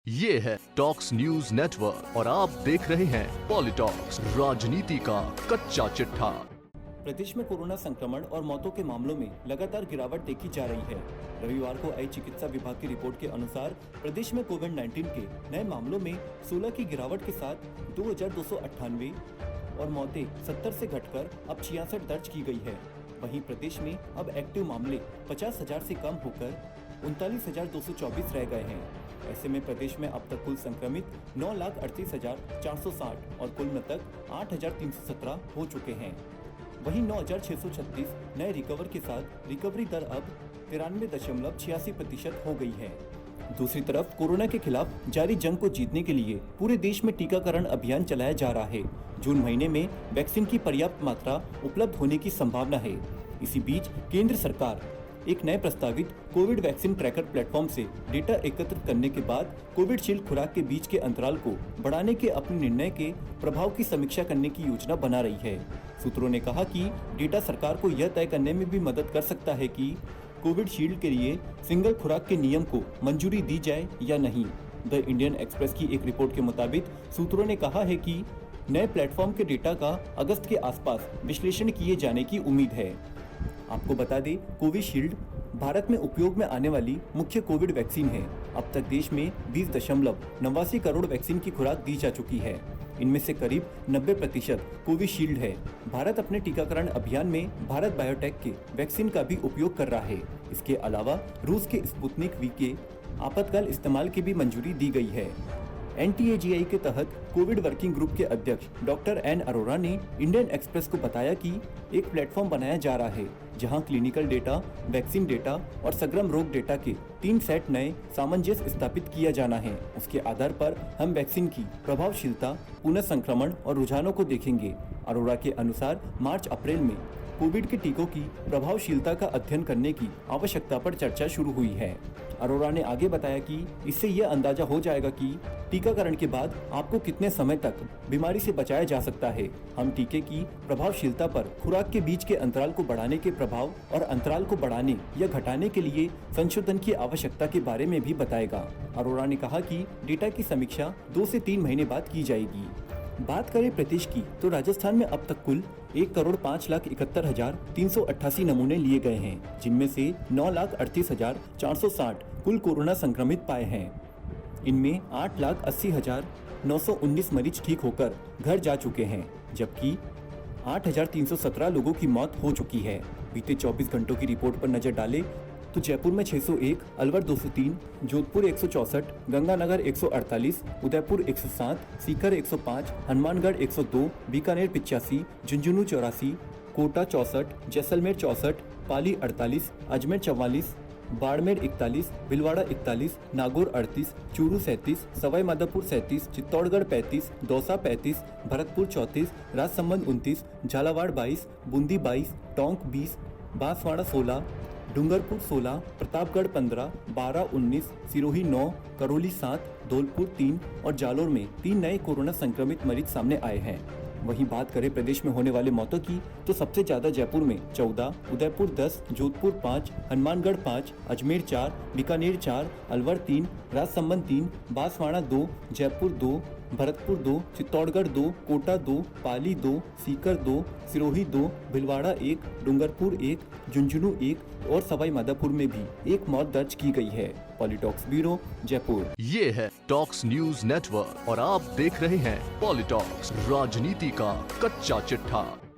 ये है talks news network और आप देख रहे हैं पॉलिटॉक्स, राजनीति का कच्चा चिट्ठा। प्रदेश में कोरोना संक्रमण और मौतों के मामलों में लगातार गिरावट देखी जा रही है। रविवार को आई चिकित्सा विभाग की रिपोर्ट के अनुसार प्रदेश में कोविड-19 के नए मामलों में 16 की गिरावट के साथ 2298 और मौतें 70 से घटकर अब 66 दर्ज की गई है। वहीं प्रदेश में अब एक्टिव मामले 50,000 से कम होकर 39,224 रह गए हैं। ऐसे में प्रदेश में अब तक कुल संक्रमित 9,38,460 और कुल मृतक 8,317 हो चुके हैं। वहीं 9,636 नए रिकवर के साथ रिकवरी दर अब 93.86% हो गई है। दूसरी तरफ कोरोना के खिलाफ जारी जंग को जीतने के लिए पूरे देश में टीकाकरण अभियान चलाया जा रहा है। जून महीने में वैक्सीन की पर्याप्त मात्रा उपलब्ध होने की संभावना है। इसी बीच केंद्र सरकार एक नए प्रस्तावित कोविड वैक्सीन ट्रैकर प्लेटफॉर्म से डेटा एकत्रित करने के बाद कोविडशील्ड खुराक के बीच के अंतराल को बढ़ाने के अपने निर्णय के प्रभाव की समीक्षा करने की योजना बना रही है। सूत्रों ने कहा कि डेटा सरकार को यह तय करने में भी मदद कर सकता है कि कोविडशील्ड के लिए सिंगल खुराक के नियम को मंजूरी दी जाए या नहीं। द इंडियन एक्सप्रेस की एक रिपोर्ट के मुताबिक सूत्रों ने कहा है कि नए प्लेटफॉर्म के डेटा का अगस्त के आसपास विश्लेषण किए जाने की उम्मीद है। आपको बता दें, कोविशील्ड भारत में उपयोग में आने वाली मुख्य कोविड वैक्सीन है। अब तक देश में 20.89 करोड़ वैक्सीन की खुराक दी जा चुकी है। इनमें से करीब 90% कोविशील्ड है। भारत अपने टीकाकरण अभियान में भारत बायोटेक के वैक्सीन का भी उपयोग कर रहा है। इसके अलावा रूस के स्पुतनिक वी के आपातकाल इस्तेमाल की भी मंजूरी दी गई है। NTAGI के तहत कोविड वर्किंग ग्रुप के अध्यक्ष डॉक्टर एन अरोरा ने इंडियन एक्सप्रेस को बताया कि एक प्लेटफॉर्म बनाया जा रहा है जहां क्लिनिकल डेटा, वैक्सीन डेटा और सग्रम रोग डेटा के 3 सेट नए सामंजस्य स्थापित किया जाना है। उसके आधार पर हम वैक्सीन की प्रभावशीलता, पुनः संक्रमण और रुझानों को देखेंगे। अरोरा के अनुसार मार्च अप्रैल में कोविड के टीकों की प्रभावशीलता का अध्ययन करने की आवश्यकता पर चर्चा शुरू हुई है। अरोरा ने आगे बताया कि इससे यह अंदाजा हो जाएगा कि टीकाकरण के बाद आपको कितने समय तक बीमारी से बचाया जा सकता है। हम टीके की प्रभावशीलता पर खुराक के बीच के अंतराल को बढ़ाने के प्रभाव और अंतराल को बढ़ाने या घटाने के लिए संशोधन की आवश्यकता के बारे में भी बताएगा। अरोरा ने कहा कि डेटा की समीक्षा 2 से 3 महीने बाद की जाएगी। बात करें प्रदेश की तो राजस्थान में अब तक कुल 1,05,71,388 नमूने लिए गए हैं, जिनमें से 9,38,460 कुल कोरोना संक्रमित पाए हैं। इनमें 8,80,919 मरीज ठीक होकर घर जा चुके हैं, जबकि 8,317 लोगों की मौत हो चुकी है। बीते 24 घंटों की रिपोर्ट पर नजर डालें तो जयपुर में 601, अलवर 203, जोधपुर 164, गंगानगर 148, उदयपुर 107, सीकर 105, हनुमानगढ़ 102, बीकानेर 85, झुंझुनू 84, कोटा 64, जैसलमेर 64, पाली 48, अजमेर 44, बाड़मेर 41, भिलवाड़ा 41, नागौर 38, चूरू 37, सवाई माधोपुर 37, चित्तौड़गढ़ 35, दौसा 35, भरतपुर 34, राजसमंद 29, झालावाड़ 22, बूंदी 22, टोंक 20, बांसवाड़ा 16, डूंगरपुर 16, प्रतापगढ़ 15, बारा 19, सिरोही 9, करौली 7, धौलपुर 3 और जालोर में 3 नए कोरोना संक्रमित मरीज सामने आए हैं। वहीं बात करें प्रदेश में होने वाले मौतों की तो सबसे ज्यादा जयपुर में 14, उदयपुर 10, जोधपुर 5, हनुमानगढ़ 5, अजमेर 4, बीकानेर 4, अलवर 3, राजसमंद 3, बांसवाड़ा 2, जयपुर 2, भरतपुर 2, चित्तौड़गढ़ 2, कोटा 2, पाली 2, सीकर 2, सिरोही 2, भिलवाड़ा 1, डूंगरपुर 1, झुंझुनू 1 और सवाई माधोपुर में भी 1 मौत दर्ज की गई है। पॉलिटॉक्स ब्यूरो, जयपुर। ये है टॉक्स न्यूज नेटवर्क और आप देख रहे हैं पॉलिटॉक्स, राजनीति का कच्चा चिट्ठा।